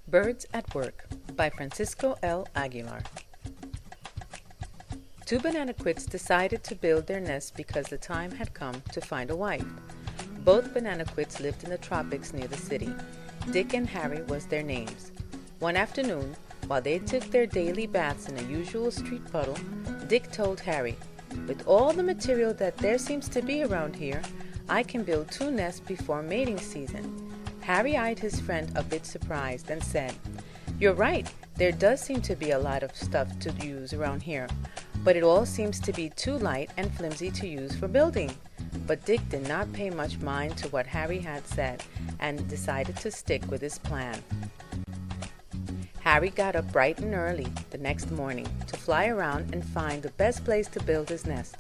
Birds at Work by Francisco L. Aguilar. Two bananaquits decided to build their nest because the time had come to find a wife. Both bananaquits lived in the tropics near the city. Dick and Harry was their names. One afternoon, while they took their daily baths in a usual street puddle, Dick told Harry, "With all the material that there seems to be around here, I can build 2 nests before mating season." Harry eyed his friend a bit surprised and said, "You're right, there does seem to be a lot of stuff to use around here, but it all seems to be too light and flimsy to use for building." But Dick did not pay much mind to what Harry had said and decided to stick with his plan. Harry got up bright and early the next morning to fly around and find the best place to build his nest.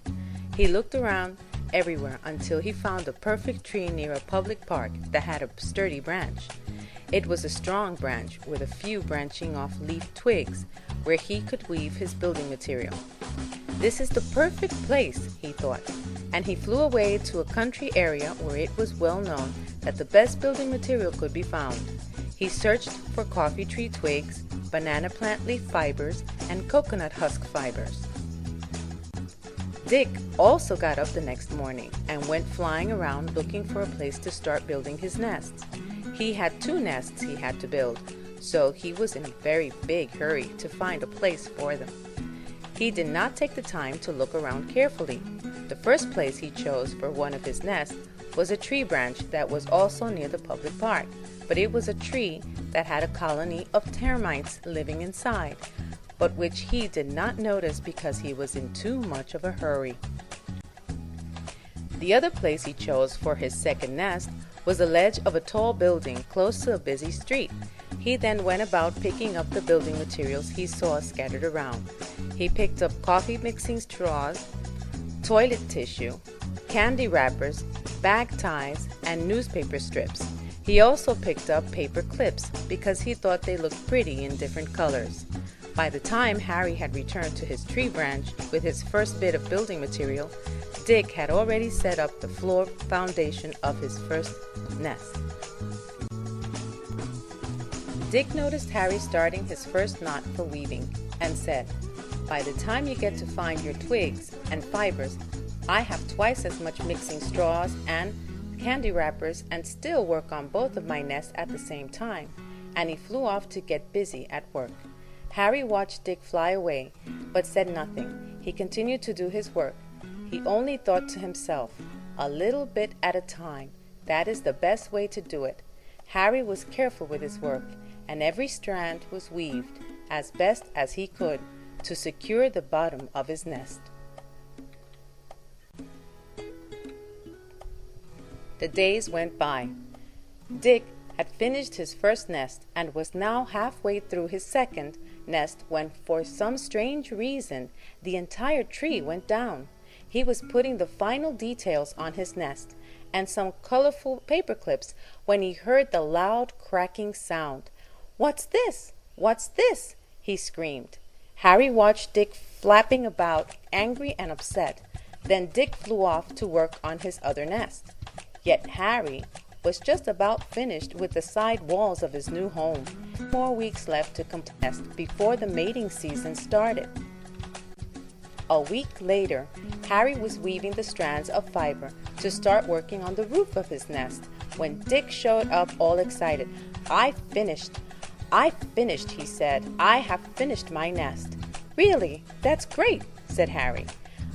He looked around everywhere until he found a perfect tree near a public park that had a sturdy branch. It was a strong branch with a few branching off leaf twigs where he could weave his building material. "This is the perfect place," he thought, and he flew away to a country area where it was well known that the best building material could be found. He searched for coffee tree twigs, banana plant leaf fibers, and coconut husk fibers. Dick also got up the next morning and went flying around looking for a place to start building his nests. He had 2 nests he had to build, so he was in a very big hurry to find a place for them. He did not take the time to look around carefully. The first place he chose for one of his nests was a tree branch that was also near the public park, but it was a tree that had a colony of termites living inside, but which he did not notice because he was in too much of a hurry. The other place he chose for his second nest was the ledge of a tall building close to a busy street. He then went about picking up the building materials he saw scattered around. He picked up coffee mixing straws, toilet tissue, candy wrappers, bag ties, and newspaper strips. He also picked up paper clips because he thought they looked pretty in different colors. By the time Harry had returned to his tree branch with his first bit of building material, Dick had already set up the floor foundation of his first nest. Dick noticed Harry starting his first knot for weaving and said, "By the time you get to find your twigs and fibers, I have twice as much mixing straws and candy wrappers and still work on both of my nests at the same time," and he flew off to get busy at work. Harry watched Dick fly away, but said nothing. He continued to do his work. He only thought to himself, "A little bit at a time. That is the best way to do it." Harry was careful with his work, and every strand was weaved as best as he could to secure the bottom of his nest. The days went by. Dick had finished his first nest and was now halfway through his second nest when, for some strange reason, the entire tree went down. He was putting the final details on his nest and some colorful paper clips when he heard the loud cracking sound. "What's this? What's this?" he screamed. Harry watched Dick flapping about, angry and upset. Then Dick flew off to work on his other nest. Yet Harry was just about finished with the side walls of his new home. 4 weeks left to contest before the mating season started. A week later, Harry was weaving the strands of fiber to start working on the roof of his nest when Dick showed up all excited. I finished, he said. "I have finished my nest." "Really? That's great," said Harry.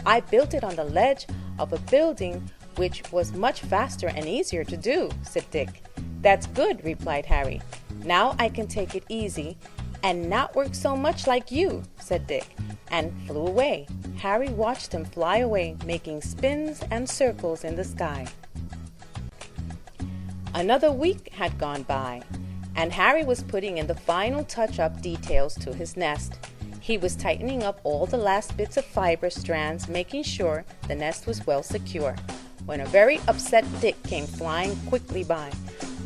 "I built it on the ledge of a building which was much faster and easier to do," said Dick. "That's good," replied Harry. "Now I can take it easy and not work so much like you," said Dick, and flew away. Harry watched him fly away, making spins and circles in the sky. Another week had gone by, and Harry was putting in the final touch-up details to his nest. He was tightening up all the last bits of fiber strands, making sure the nest was well secure, when a very upset Dick came flying quickly by.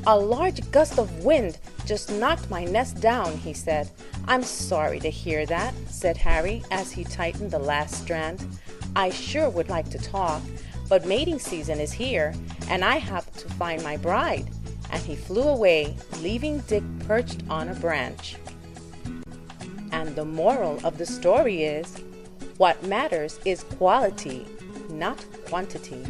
"A large gust of wind just knocked my nest down," he said. "I'm sorry to hear that," said Harry as he tightened the last strand. "I sure would like to talk, but mating season is here, and I have to find my bride. and he flew away, leaving Dick perched on a branch. And the moral of the story is, what matters is quality, not quantity.